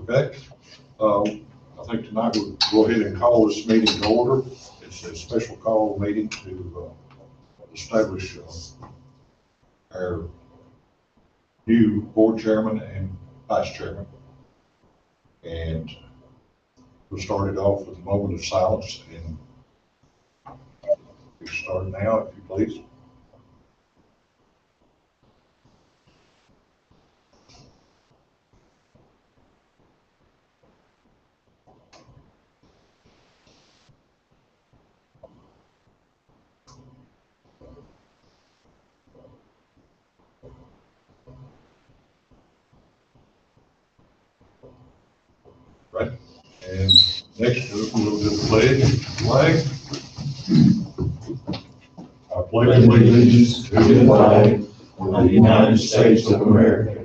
Okay. I think tonight we'll go ahead and call this meeting to order. It's a special call meeting to establish our new board chairman and vice chairman. And we'll start it off with a moment of silence, and we start now, if you please. Right. And next we'll do the flag. I pledge allegiance to the flag of the United States of America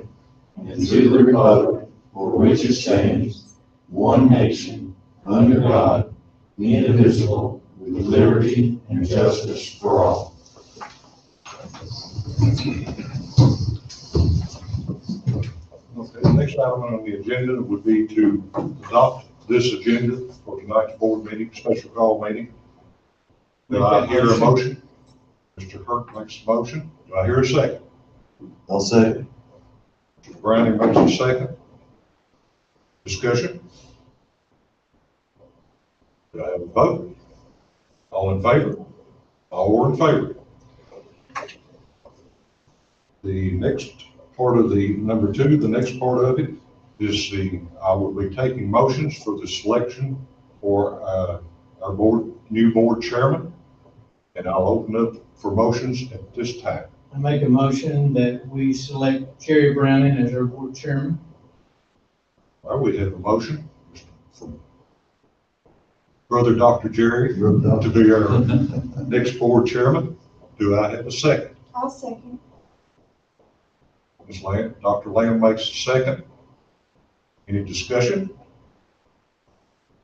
and to the republic for which it stands, one nation, under God, indivisible, with liberty and justice for all. Okay, the next item on the agenda would be to adopt this agenda for tonight's board meeting, special call meeting. Do I hear a motion? Mr. Hurt makes a motion. Do I hear a second? I'll second. Mr. Browning makes a second. Discussion? Do I have a vote? All in favor? All were in favor. The next part of the number two, the next part of it is I will be taking motions for the selection for our new board chairman, and I'll open up for motions at this time. I make a motion that we select Jerry Browning as our board chairman. All right, we have a motion from Brother Dr. Jerry to be our next board chairman. Do I have a second? I'll second. Ms. Lamb, Dr. Lamb makes a second. Any discussion?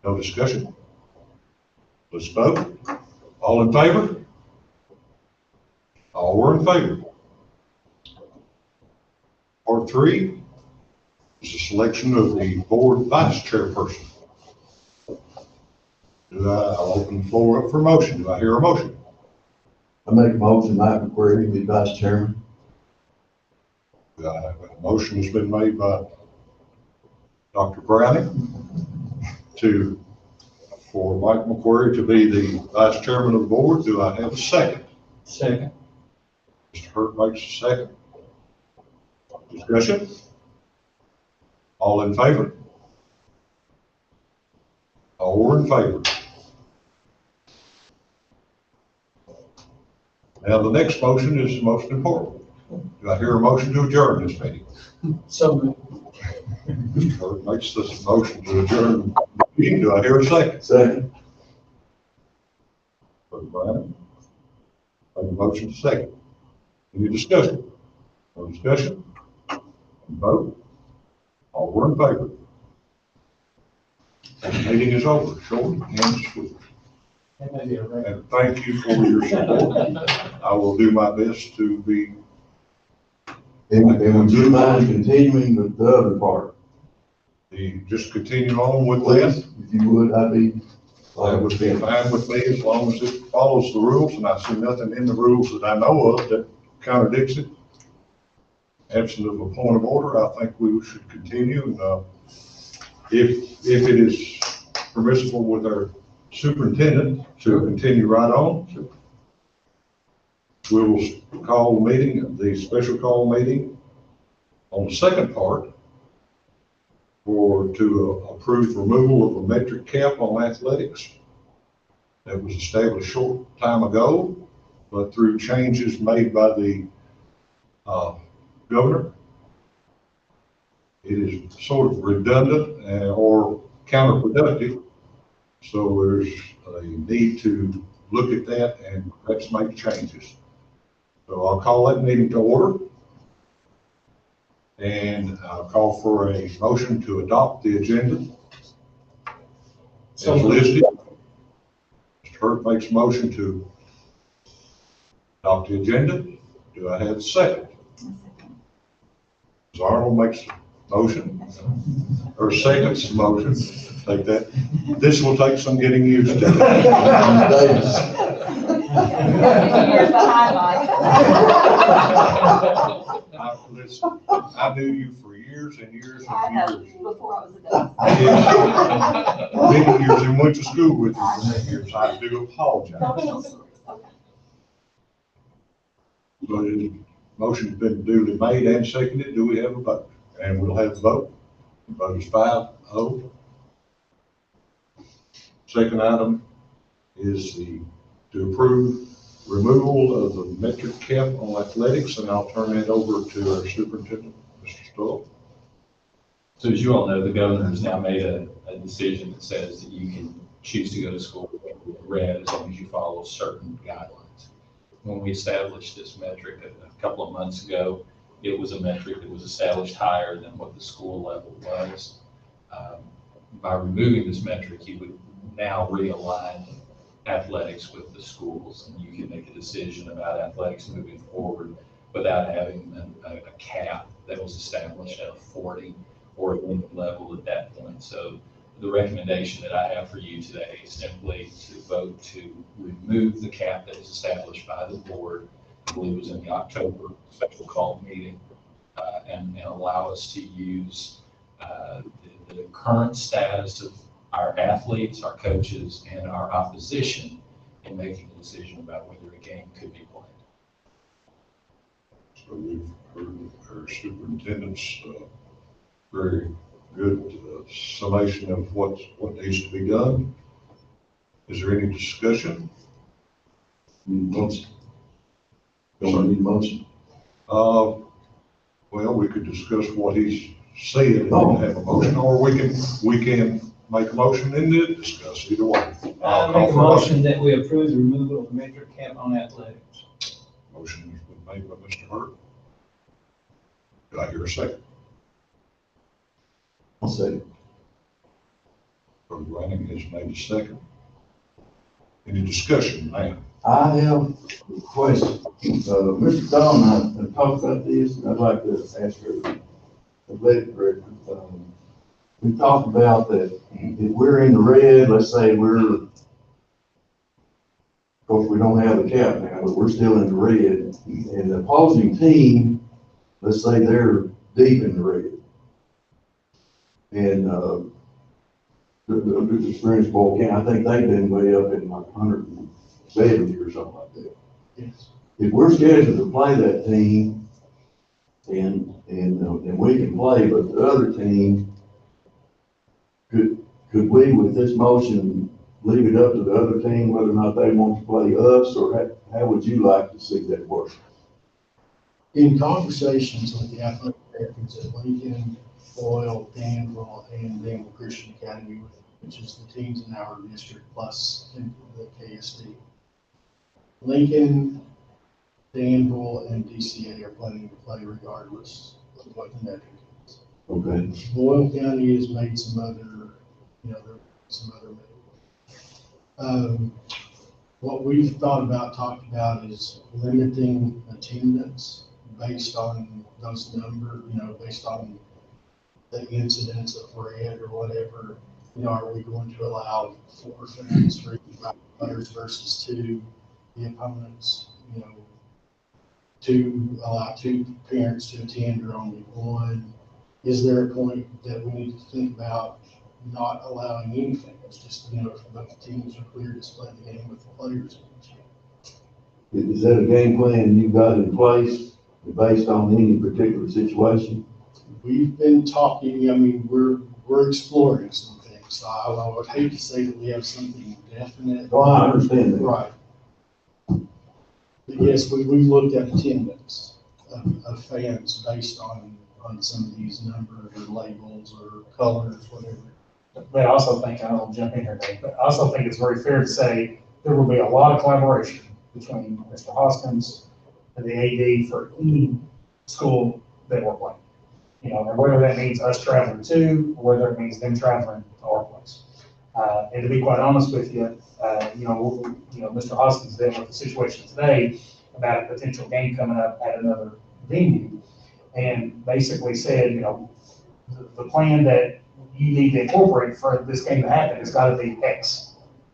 No discussion? Let's vote. All in favor? All were in favor. Part three is the selection of the board vice chairperson. I'll open the floor up for motion. Do I hear a motion? I make a motion, Mike McQuarrie be vice chairman. A motion has been made by Dr. Browning for Mike McQuarrie to be the vice chairman of the board. Do I have a second? Second. Mr. Hurt makes a second. Discussion? All in favor? All were in favor. Now the next motion is the most important. Do I hear a motion to adjourn this meeting? So Mr. Hurt makes this motion to adjourn the meeting. Do I hear a second? Second. Brother Brown, make a motion to second. Any discussion? No discussion? Vote. All were in favor. The meeting is over. Short and sweet. And thank you for your support. I will do my best to be. And would you mind continuing with the other part? Just continue on with that. If you would, That would be fine with me as long as it follows the rules, and I see nothing in the rules that I know of that contradicts it. Absent of a point of order, I think we should continue. And if it is permissible with our superintendent to continue right on, we will call the meeting, the special call meeting on the second part to approve removal of a metric cap on athletics that was established a short time ago, but through changes made by the governor, it is sort of redundant or counterproductive. So there's a need to look at that and perhaps make changes. So I'll call that meeting to order, and I'll call for a motion to adopt the agenda as listed. Mr. Hurt makes a motion to adopt the agenda. Do I have a second? Ms. Arnold makes a Motion, or seconds motion, take that. This will take some getting used to. Davis. You're behind, Mike. Listen, I knew you for years and years I and know, years. before I was a dog. Many years and went to school with you for many years. I do apologize. Okay. But the motion's been duly made and seconded. Do we have a vote? And we'll have a vote. The vote is 5-0. Second item is to approve removal of the metric cap on athletics, and I'll turn it over to our superintendent, Mr. Stoll. So as you all know, the governor has now made a decision that says that you can choose to go to school with red as long as you follow certain guidelines. When we established this metric a couple of months ago, it was a metric that was established higher than what the school level was. By removing this metric, you would now realign athletics with the schools, and you can make a decision about athletics moving forward without having a cap that was established at a 40 or a limit level at that point. So the recommendation that I have for you today is simply to vote to remove the cap that was established by the board. I believe it was in the October special call meeting, and allow us to use the current status of our athletes, our coaches, and our opposition in making a decision about whether a game could be played. So we've heard our superintendent's very good summation of what needs to be done. Is there any discussion? Need a motion? Don't need a motion? Well, we could discuss what he's said and then have a motion, or we can make a and then discuss either way. I make a motion that we approve the removal of the metric cap on athletics. Motion has been made by Mr. Hurt. Did I hear a second? I'll say. Brother Running has made a second. Any discussion, ma'am? I have a question. Mr. Dahl and I have talked about this, and I'd like to ask her, the athletic director. We talked about that if we're in the red, let's say of course, we don't have the cap now, but we're still in the red, and the opposing team, let's say they're deep in the red. And, the experience bowl camp, I think they've been way up in like 170 or something like that. Yes. If we're scheduled to play that team and we can play, but the other team, could we with this motion leave it up to the other team whether or not they want to play us, or how would you like to see that work? In conversations with the athletic directors at Lincoln, Boyle, Danville, and Danville Christian Academy, which is the teams in our district plus the KSD. Lincoln, Danville, and DCA are planning to play regardless of what the metric is. Okay. Boyle County has made some other moves. What we've talked about is limiting attendance based on those numbers, based on the incidents of red or whatever. Are we going to allow 4 fans for 5 players versus 2 the opponents? To allow 2 parents to attend or only 1? Is there a point that we need to think about not allowing any fans, just, if both teams are clear to play the game with the players? Is that a game plan you've got in place based on any particular situation? We've been talking, we're exploring some things. So I would hate to say that we have something definite. Oh, I understand that. Right. But yes, we've looked at attendance of fans based on some of these numbers or labels or colors, whatever. But I also think, I don't want to jump in here, Dave, but I also think it's very fair to say there will be a lot of collaboration between Mr. Hoskins and the AD for any school that we're playing. And whether that means us traveling to, or whether it means them traveling to our place. And to be quite honest with you, Mr. Hoskins dealt with the situation today about a potential game coming up at another venue, and basically said, the plan that you need to incorporate for this game to happen has got to be X.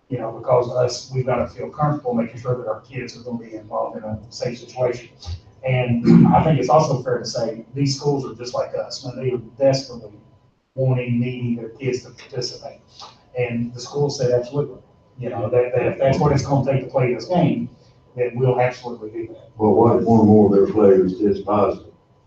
You know, because we've got to feel comfortable making sure that our kids are going to be involved in a safe situation. And I think it's also fair to say, these schools are just like us, when they are desperately needing their kids to participate. And the school said, absolutely, you know, that if that's what it's going to take to play this game, then we'll absolutely do that. Well, what if one more of their players is positive?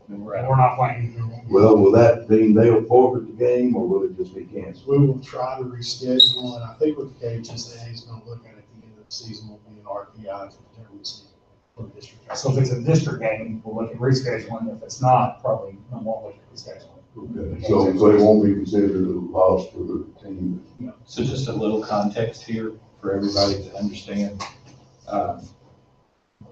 And we're not playing. Well, will that mean they'll forfeit the game, or will it just be canceled? We will try to reschedule, and I think what the KHSAA is gonna look at the end of the season will be an RPI to determine season for the district. So if it's a district game, we'll look at rescheduling. If it's not, probably we won't look at rescheduling. Okay, so it won't be considered a loss for the team. So just a little context here for everybody to understand.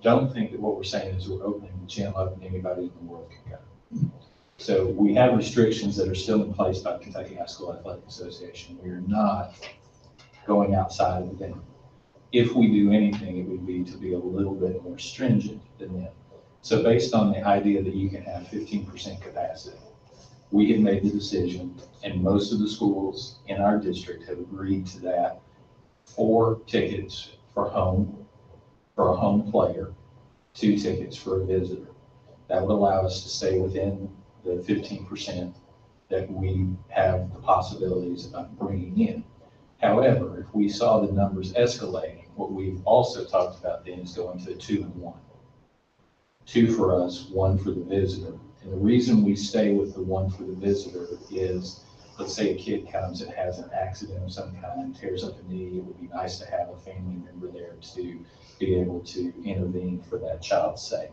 Don't think that what we're saying is we're opening the gym up and anybody in the world can go. So we have restrictions that are still in place by Kentucky High School Athletic Association. We are not going outside of the venue. If we do anything, it would be to be a little bit more stringent than them. So based on the idea that you can have 15% capacity, we have made the decision, and most of the schools in our district have agreed to that, 4 tickets for a home player, 2 tickets for a visitor. That would allow us to stay within the 15% that we have the possibilities of bringing in. However, if we saw the numbers escalating, what we've also talked about then is going to a 2 and 1. 2 for us, 1 for the visitor. And the reason we stay with the 1 for the visitor is, let's say a kid comes and has an accident of some kind, tears up a knee, it would be nice to have a family member there to be able to intervene for that child's sake.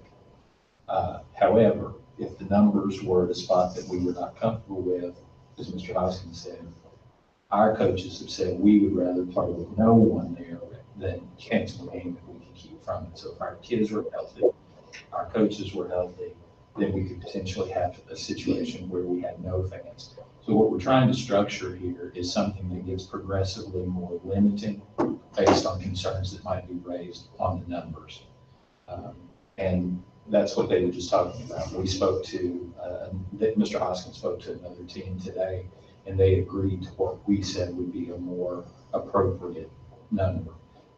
However, if the numbers were at a spot that we were not comfortable with, as Mr. Hoskins said, our coaches have said we would rather play with no one there than cancel the game if we could keep from it. So if our kids were healthy, our coaches were healthy, then we could potentially have a situation where we had no fans. So what we're trying to structure here is something that gets progressively more limiting based on concerns that might be raised on the numbers. And that's what they were just talking about. We spoke to, Mr. Hoskins spoke to another team today, and they agreed to what we said would be a more appropriate number.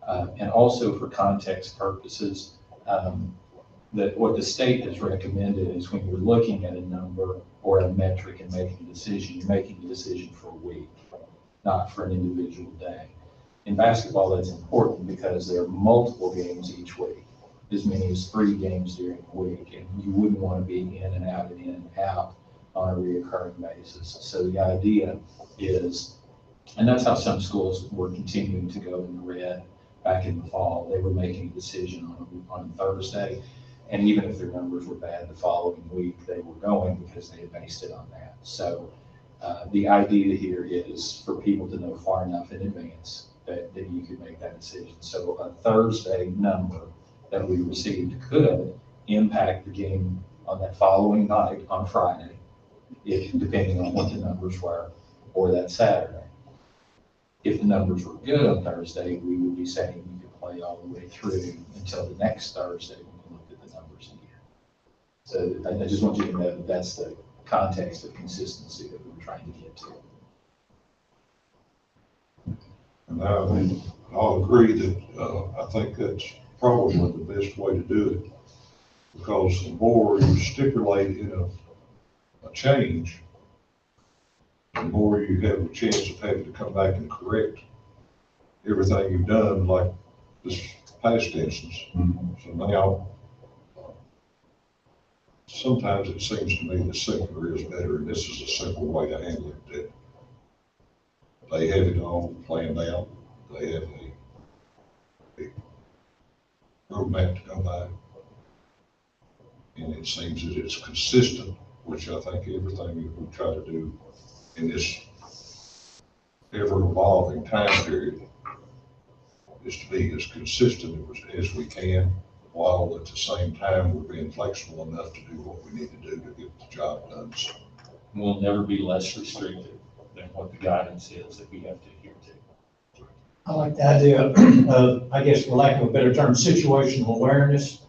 And also for context purposes, that what the state has recommended is when you're looking at a number or a metric and making a decision, you're making a decision for a week, not for an individual day. In basketball, that's important because there are multiple games each week, as many as 3 games during the week, and you wouldn't want to be in and out and in and out on a reoccurring basis. So the idea is, and that's how some schools were continuing to go in the red back in the fall. They were making a decision on Thursday, and even if their numbers were bad the following week, they were going because they had based it on that. So the idea here is for people to know far enough in advance that you could make that decision. So a Thursday number that we received could impact the game on that following night on Friday, if depending on what the numbers were, or that Saturday. If the numbers were good on Thursday, we would be saying you could play all the way through until the next Thursday when we looked at the numbers again. So I just want you to know that that's the context of consistency that we were trying to get to. And I think I'll agree that I think that's probably the best way to do it, because the more you stipulate in a change, the more you have a chance of having to come back and correct everything you've done, like this past instance. So now, sometimes it seems to me that simpler is better, and this is a simple way to handle it. That they have it all planned out. They have a roadmap to go by. And it seems that it's consistent, which I think everything that we try to do in this ever-evolving time period is to be as consistent as we can, while at the same time we're being flexible enough to do what we need to do to get the job done. So We'll never be less restrictive than what the guidance is that we have to adhere to. I like the idea of, I guess for lack of a better term, situational awareness.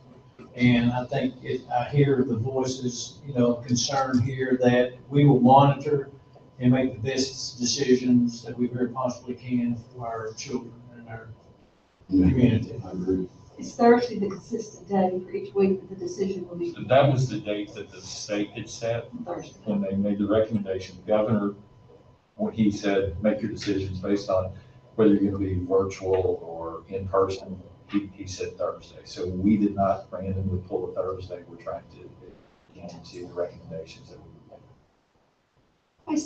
And I think I hear the voices, concern here that we will monitor and make the best decisions that we very possibly can for our children and our community. I agree. Is Thursday the consistent day for each week that the decision will be So that was the date that the state had set Thursday? when they made the recommendation. The governor, when he said, make your decisions based on whether you're going to be virtual or in person, he said Thursday. So we did not randomly pull a Thursday. We're trying to get into the recommendations that we made.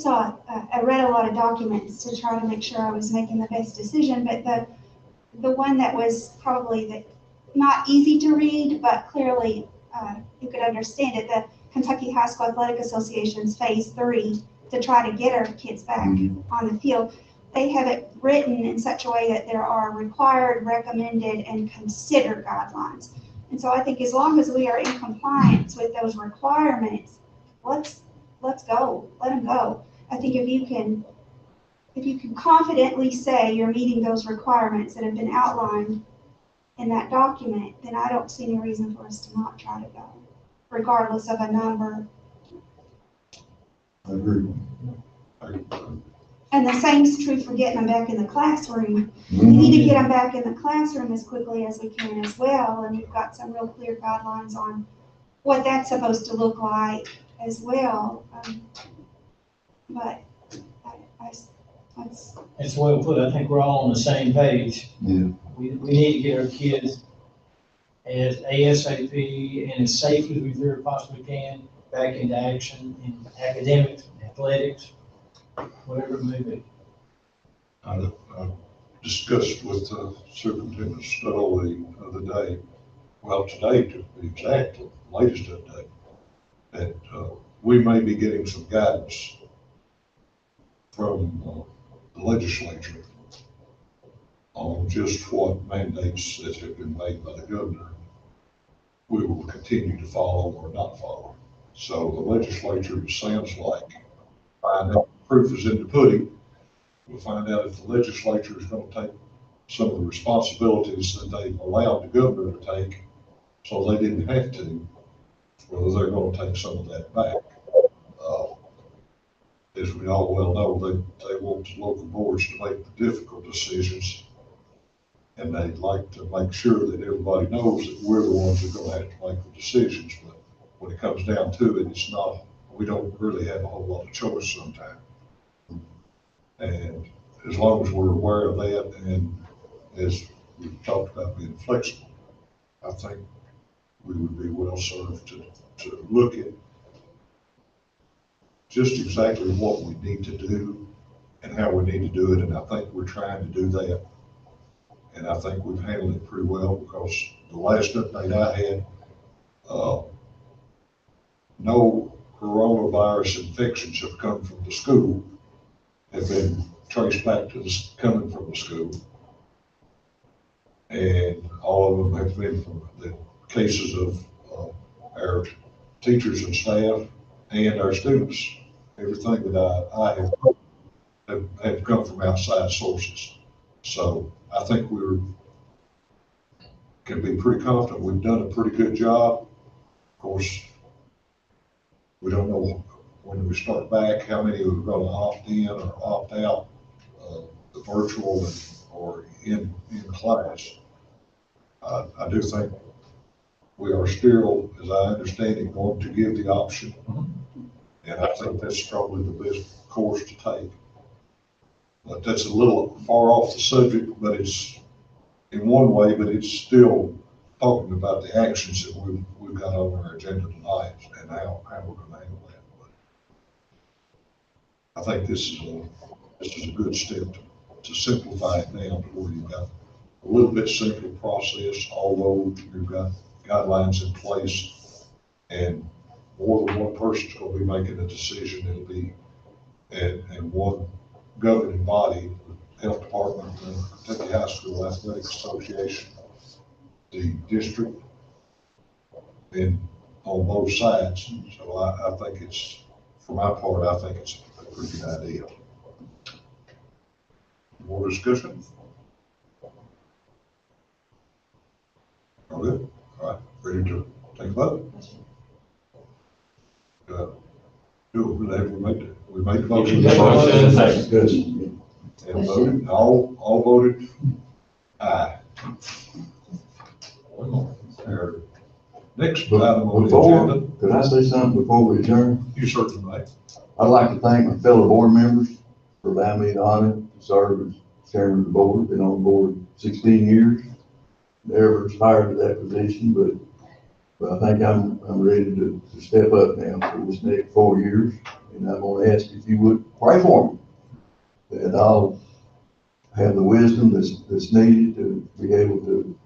I read a lot of documents to try to make sure I was making the best decision, but the one that was probably not easy to read, but clearly you could understand it, the Kentucky High School Athletic Association's Phase 3 to try to get our kids back on the field. They have it written in such a way that there are required, recommended, and considered guidelines. And so I think as long as we are in compliance with those requirements, let's go, let them go. I think if you can confidently say you're meeting those requirements that have been outlined in that document, then I don't see any reason for us to not try to go, regardless of a number. I agree. And the same is true for getting them back in the classroom. We need to get them back in the classroom as quickly as we can as well, and we've got some real clear guidelines on what that's supposed to look like as well. But that's It's well put. I think we're all on the same page. Yeah. We need to get our kids as ASAP and as safely as we very possibly can back into action in academics, athletics, whatever it may be. I discussed with Superintendent Stoll the other day, well, today to be exact, the latest update, that we may be getting some guidance from the legislature on just what mandates that have been made by the governor we will continue to follow or not follow. So the legislature, it sounds like, find out proof is in the pudding. We'll find out if the legislature is going to take some of the responsibilities that they allowed the governor to take, so they didn't have to, whether they're going to take some of that back. As we all well know, they want the local boards to make the difficult decisions, and they'd like to make sure that everybody knows that we're the ones that are going to have to make the decisions. But when it comes down to it, it's not, we don't really have a whole lot of choice sometimes. And as long as we're aware of that, and as we've talked about being flexible, I think we would be well served to look at just exactly what we need to do and how we need to do it. And I think we're trying to do that. And I think we've handled it pretty well, because the last update I had, no coronavirus infections have come from the school, have been traced back to coming from the school. And all of them have been from the cases of our teachers and staff and our students. Everything that I have come from outside sources. So I think can be pretty confident we've done a pretty good job. Of course, we don't know when we start back how many are going to opt in or opt out, the virtual or in class. I do think we are still, as I understand it, going to give the option. And I think that's probably the best course to take. But that's a little far off the subject, but it's in one way, but it's still talking about the actions that we've got on our agenda tonight and how we're going to handle that. But I think this is a good step to simplify it down to where you've got a little bit simpler process, although you've got guidelines in place and more than one person's going to be making a decision. It'll be and one governing body, the health department, the Kentucky High School Athletic Association, the district, and on both sides. So I think it's, for my part, I think it's a pretty good idea. More discussion? All good? All right, ready to Take a vote. We made the motion. Yeah, motion. Discussion. And voted, all voted aye. One more. There. Next But item on the before, agenda, could I say something before we adjourn? you certainly may. I'd like to thank my fellow board members for allowing me the honor to serve as chairman of the board. Been on the board 16 years. Never aspired to that position, but I think I'm ready to step up now for this next 4 years. And I'm going to ask if you would pray for me, that I'll have the wisdom that's needed to be able to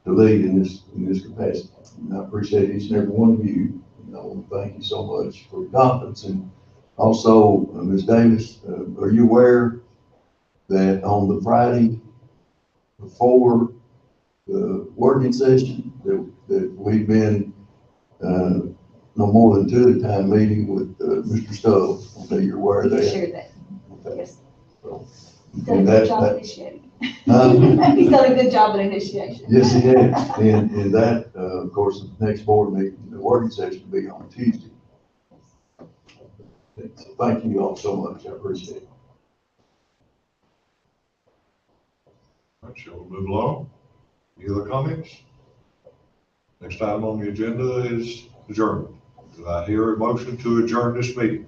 lead in this capacity. And I appreciate each and every one of you. And I want to thank you so much for your confidence. And also, Ms. Davis, are you aware that on the Friday before the working session, that we've been no more than 2 at a time meeting with Mr. Stowe? I know you're aware of that. Share that, yes. So, He's done a and good job initiating. Huh? He's done a good job at initiation. Yes, he has. And that, of course, the next board meeting, the working session will be on Tuesday. So thank you all so much. I appreciate it. All right, shall we move along? Any other comments? Next item on the agenda is adjournment. Do I hear a motion to adjourn this meeting?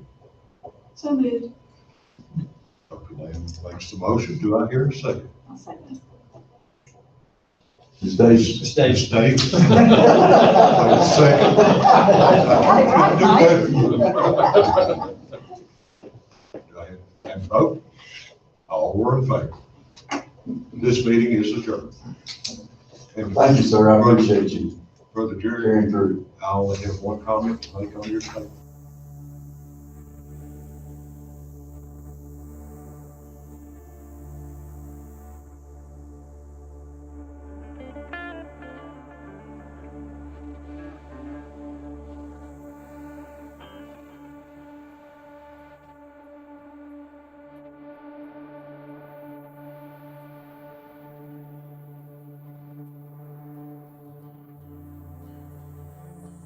So moved. Dr. Lamb makes the motion. Do I hear a second? I'll second. Ms. Davis. Ms. Davis. Wait a second. Got it right, Mike. Do I have a vote? All were in favor. This meeting is adjourned. And Thank you, sir. I appreciate you Brother Jerry, carrying through. I only have one comment to make on your statement.